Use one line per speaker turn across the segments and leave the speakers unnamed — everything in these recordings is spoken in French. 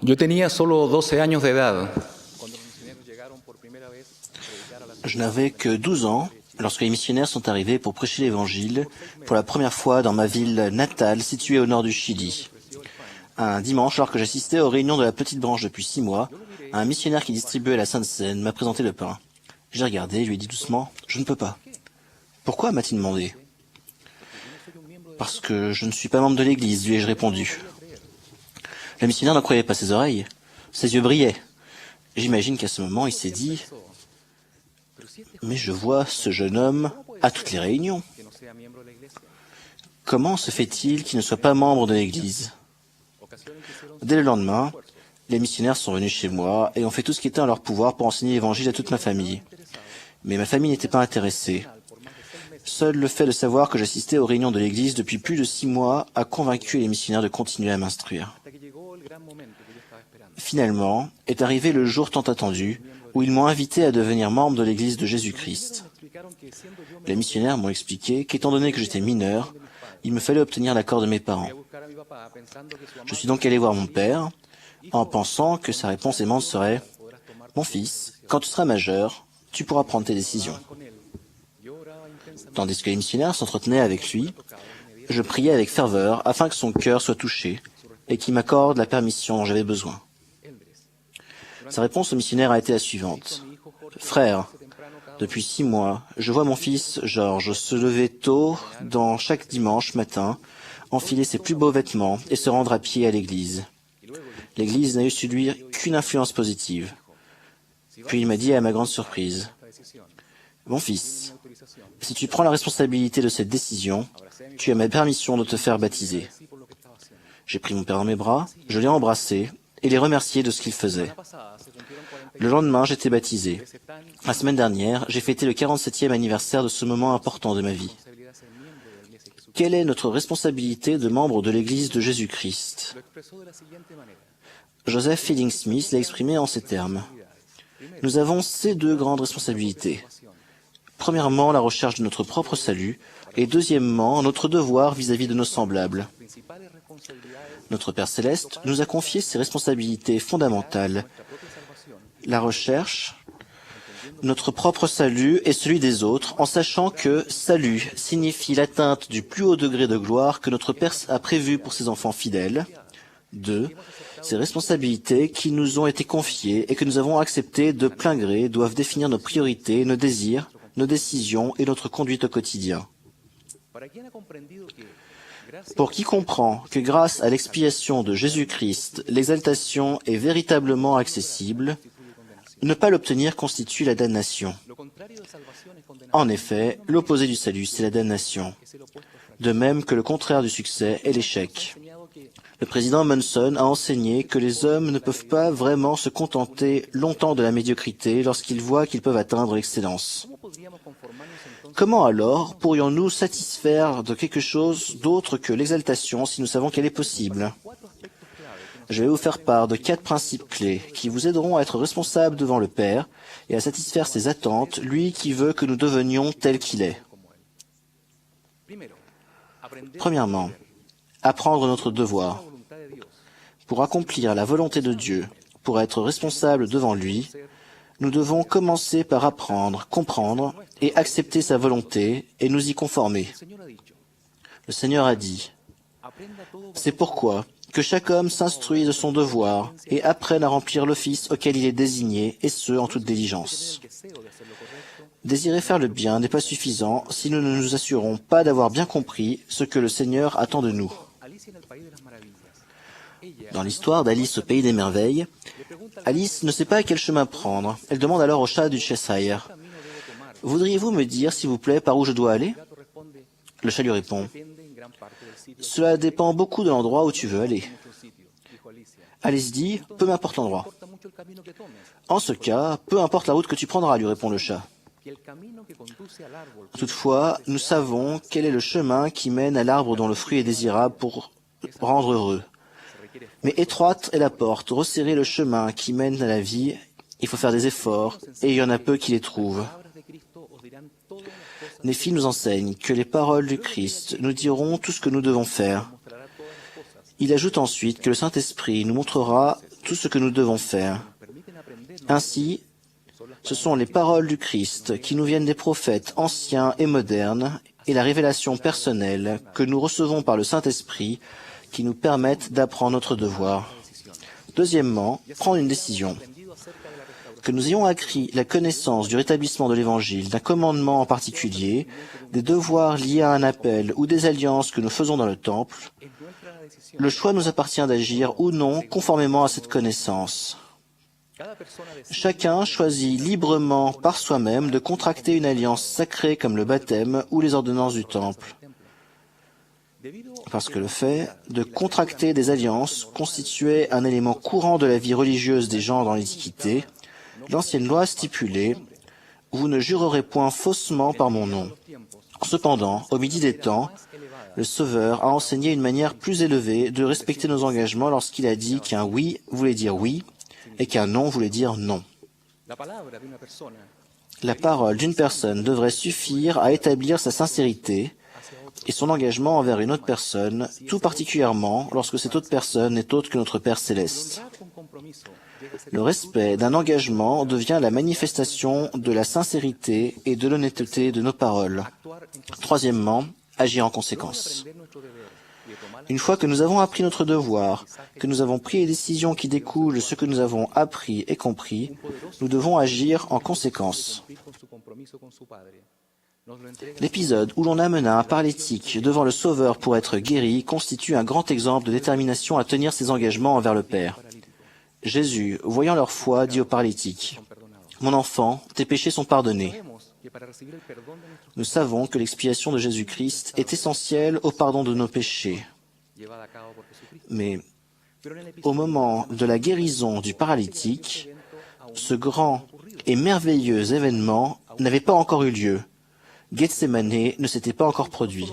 Yo tenía solo 12 años de edad.
Je n'avais que 12 ans lorsque les missionnaires sont arrivés pour prêcher l'Évangile pour la première fois dans ma ville natale située au nord du Chili. Un dimanche, alors que j'assistais aux réunions de la petite branche depuis 6 mois, un missionnaire qui distribuait la Sainte Seine m'a présenté le pain. J'ai regardé et lui ai dit doucement « Je ne peux pas ». « Pourquoi » m'a-t-il demandé. « Parce que je ne suis pas membre de l'Église », lui ai-je répondu. Le missionnaire n'en croyait pas ses oreilles. Ses yeux brillaient. J'imagine qu'à ce moment, il s'est dit « Mais je vois ce jeune homme à toutes les réunions. Comment se fait-il qu'il ne soit pas membre de l'Église ?» Dès le lendemain, les missionnaires sont venus chez moi et ont fait tout ce qui était en leur pouvoir pour enseigner l'Évangile à toute ma famille. Mais ma famille n'était pas intéressée. Seul le fait de savoir que j'assistais aux réunions de l'Église depuis plus de 6 mois a convaincu les missionnaires de continuer à m'instruire. Finalement, est arrivé le jour tant attendu où ils m'ont invité à devenir membre de l'Église de Jésus-Christ. Les missionnaires m'ont expliqué qu'étant donné que j'étais mineur, il me fallait obtenir l'accord de mes parents. Je suis donc allé voir mon père en pensant que sa réponse aimante serait « Mon fils, quand tu seras majeur, tu pourras prendre tes décisions. » Tandis que les missionnaires s'entretenaient avec lui, je priais avec ferveur afin que son cœur soit touché et qu'il m'accorde la permission dont j'avais besoin. Sa réponse au missionnaire a été la suivante. « Frère, depuis 6 mois, je vois mon fils Georges se lever tôt dans chaque dimanche matin, enfiler ses plus beaux vêtements et se rendre à pied à l'église. L'église n'a eu sur lui qu'une influence positive. Puis il m'a dit à ma grande surprise, « Mon fils, si tu prends la responsabilité de cette décision, tu as ma permission de te faire baptiser. » J'ai pris mon père dans mes bras, je l'ai embrassé et l'ai remercié de ce qu'il faisait. Le lendemain, j'étais baptisé. La semaine dernière, j'ai fêté le 47e anniversaire de ce moment important de ma vie. Quelle est notre responsabilité de membre de l'Église de Jésus-Christ? Joseph Fielding Smith l'a exprimé en ces termes. Nous avons ces 2 grandes responsabilités. Premièrement, la recherche de notre propre salut, et deuxièmement, notre devoir vis-à-vis de nos semblables. Notre Père Céleste nous a confié ces responsabilités fondamentales. La recherche, notre propre salut et celui des autres, en sachant que salut signifie l'atteinte du plus haut degré de gloire que notre Père a prévu pour ses enfants fidèles. 2. Ces responsabilités qui nous ont été confiées et que nous avons acceptées de plein gré doivent définir nos priorités, nos désirs, nos décisions et notre conduite au quotidien. Pour qui comprend que grâce à l'expiation de Jésus-Christ, l'exaltation est véritablement accessible, ne pas l'obtenir constitue la damnation. En effet, l'opposé du salut, c'est la damnation, de même que le contraire du succès est l'échec. Le président Monson a enseigné que les hommes ne peuvent pas vraiment se contenter longtemps de la médiocrité lorsqu'ils voient qu'ils peuvent atteindre l'excellence. Comment alors pourrions-nous satisfaire de quelque chose d'autre que l'exaltation si nous savons qu'elle est possible? Je vais vous faire part de 4 principes clés qui vous aideront à être responsables devant le Père et à satisfaire ses attentes, lui qui veut que nous devenions tels qu'il est. Premièrement, apprendre notre devoir. Pour accomplir la volonté de Dieu, pour être responsables devant lui, nous devons commencer par apprendre, comprendre et accepter sa volonté et nous y conformer. Le Seigneur a dit, « C'est pourquoi que chaque homme s'instruise de son devoir et apprenne à remplir l'office auquel il est désigné, et ce, en toute diligence. » Désirer faire le bien n'est pas suffisant si nous ne nous assurons pas d'avoir bien compris ce que le Seigneur attend de nous. Dans l'histoire d'Alice au Pays des Merveilles, Alice ne sait pas quel chemin prendre. Elle demande alors au chat du Cheshire, « Voudriez-vous me dire, s'il vous plaît, par où je dois aller ?» Le chat lui répond, « Cela dépend beaucoup de l'endroit où tu veux aller. » Alice dit, « Peu m'importe l'endroit. » « En ce cas, peu importe la route que tu prendras, lui répond le chat. Toutefois, nous savons quel est le chemin qui mène à l'arbre dont le fruit est désirable pour rendre heureux. Mais étroite est la porte, resserré le chemin qui mène à la vie, il faut faire des efforts, et il y en a peu qui les trouvent. Néphi nous enseigne que les paroles du Christ nous diront tout ce que nous devons faire. Il ajoute ensuite que le Saint-Esprit nous montrera tout ce que nous devons faire. Ainsi, ce sont les paroles du Christ qui nous viennent des prophètes anciens et modernes et la révélation personnelle que nous recevons par le Saint-Esprit qui nous permettent d'apprendre notre devoir. Deuxièmement, prendre une décision. Que nous ayons acquis la connaissance du rétablissement de l'Évangile, d'un commandement en particulier, des devoirs liés à un appel ou des alliances que nous faisons dans le temple, le choix nous appartient d'agir ou non conformément à cette connaissance. Chacun choisit librement par soi-même de contracter une alliance sacrée comme le baptême ou les ordonnances du temple. Parce que le fait de contracter des alliances constituait un élément courant de la vie religieuse des gens dans l'Antiquité, l'ancienne loi stipulait « Vous ne jurerez point faussement par mon nom ». Cependant, au midi des temps, le Sauveur a enseigné une manière plus élevée de respecter nos engagements lorsqu'il a dit qu'un oui voulait dire oui et qu'un non voulait dire non. La parole d'une personne devrait suffire à établir sa sincérité et son engagement envers une autre personne, tout particulièrement lorsque cette autre personne n'est autre que notre Père céleste. Le respect d'un engagement devient la manifestation de la sincérité et de l'honnêteté de nos paroles. Troisièmement, agir en conséquence. Une fois que nous avons appris notre devoir, que nous avons pris les décisions qui découlent de ce que nous avons appris et compris, nous devons agir en conséquence. L'épisode où l'on amena un paralytique devant le Sauveur pour être guéri constitue un grand exemple de détermination à tenir ses engagements envers le Père. Jésus, voyant leur foi, dit au paralytique, « Mon enfant, tes péchés sont pardonnés. » Nous savons que l'expiation de Jésus-Christ est essentielle au pardon de nos péchés. Mais au moment de la guérison du paralytique, ce grand et merveilleux événement n'avait pas encore eu lieu. Gethsémanée ne s'était pas encore produit.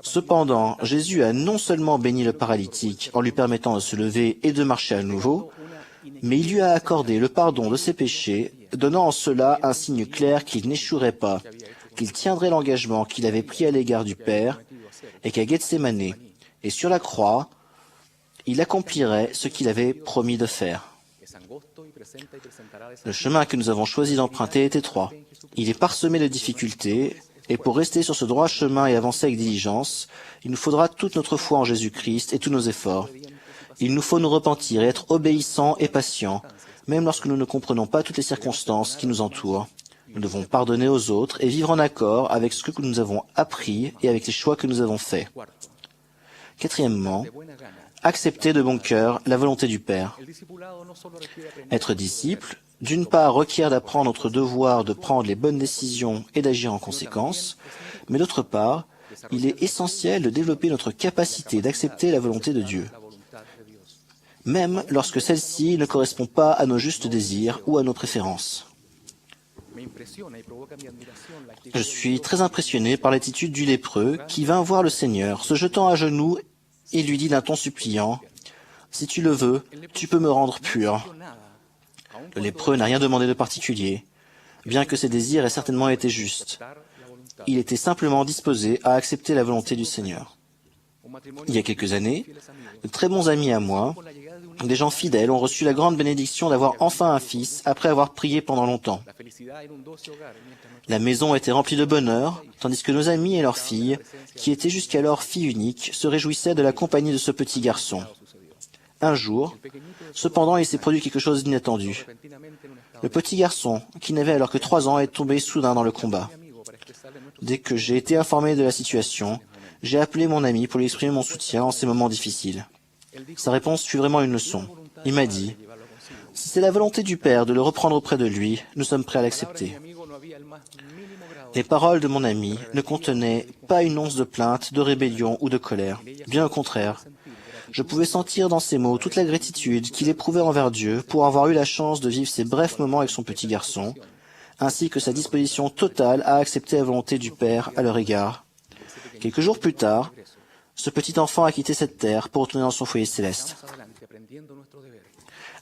Cependant, Jésus a non seulement béni le paralytique en lui permettant de se lever et de marcher à nouveau, mais il lui a accordé le pardon de ses péchés, donnant en cela un signe clair qu'il n'échouerait pas, qu'il tiendrait l'engagement qu'il avait pris à l'égard du Père, et qu'à Gethsémanée et sur la croix, il accomplirait ce qu'il avait promis de faire. Le chemin que nous avons choisi d'emprunter est étroit. Il est parsemé de difficultés, et pour rester sur ce droit chemin et avancer avec diligence, il nous faudra toute notre foi en Jésus-Christ et tous nos efforts. Il nous faut nous repentir et être obéissants et patients, même lorsque nous ne comprenons pas toutes les circonstances qui nous entourent. Nous devons pardonner aux autres et vivre en accord avec ce que nous avons appris et avec les choix que nous avons faits. Quatrièmement, accepter de bon cœur la volonté du Père. Être disciple, d'une part, requiert d'apprendre notre devoir de prendre les bonnes décisions et d'agir en conséquence, mais d'autre part, il est essentiel de développer notre capacité d'accepter la volonté de Dieu, même lorsque celle-ci ne correspond pas à nos justes désirs ou à nos préférences. Je suis très impressionné par l'attitude du lépreux qui vint voir le Seigneur, se jetant à genoux et lui dit d'un ton suppliant, « Si tu le veux, tu peux me rendre pur. » Le lépreux n'a rien demandé de particulier, bien que ses désirs aient certainement été justes. Il était simplement disposé à accepter la volonté du Seigneur. Il y a quelques années, de très bons amis à moi, des gens fidèles, ont reçu la grande bénédiction d'avoir enfin un fils après avoir prié pendant longtemps. La maison était remplie de bonheur, tandis que nos amis et leurs filles, qui étaient jusqu'alors filles uniques, se réjouissaient de la compagnie de ce petit garçon. Un jour, cependant, il s'est produit quelque chose d'inattendu. Le petit garçon, qui n'avait alors que 3 ans, est tombé soudain dans le combat. Dès que j'ai été informé de la situation, j'ai appelé mon ami pour lui exprimer mon soutien en ces moments difficiles. Sa réponse fut vraiment une leçon. Il m'a dit, « Si c'est la volonté du Père de le reprendre auprès de lui, nous sommes prêts à l'accepter. » Les paroles de mon ami ne contenaient pas une once de plainte, de rébellion ou de colère. Bien au contraire. Je pouvais sentir dans ces mots toute la gratitude qu'il éprouvait envers Dieu pour avoir eu la chance de vivre ces brefs moments avec son petit garçon, ainsi que sa disposition totale à accepter la volonté du Père à leur égard. Quelques jours plus tard, ce petit enfant a quitté cette terre pour retourner dans son foyer céleste.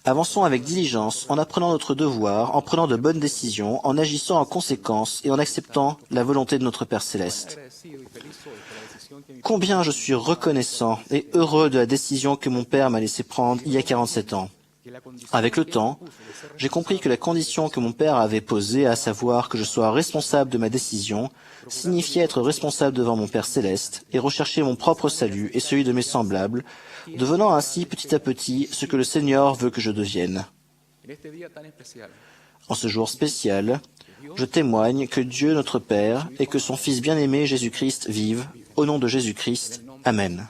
Avançons avec diligence en apprenant notre devoir, en prenant de bonnes décisions, en agissant en conséquence et en acceptant la volonté de notre Père céleste. combien je suis reconnaissant et heureux de la décision que mon père m'a laissé prendre il y a 47 ans. Avec le temps, j'ai compris que la condition que mon père avait posée, à savoir que je sois responsable de ma décision, signifiait être responsable devant mon Père céleste et rechercher mon propre salut et celui de mes semblables, devenant ainsi petit à petit ce que le Seigneur veut que je devienne. En ce jour spécial, je témoigne que Dieu notre Père et que son Fils bien-aimé Jésus-Christ vivent. Au nom de Jésus-Christ, Amen.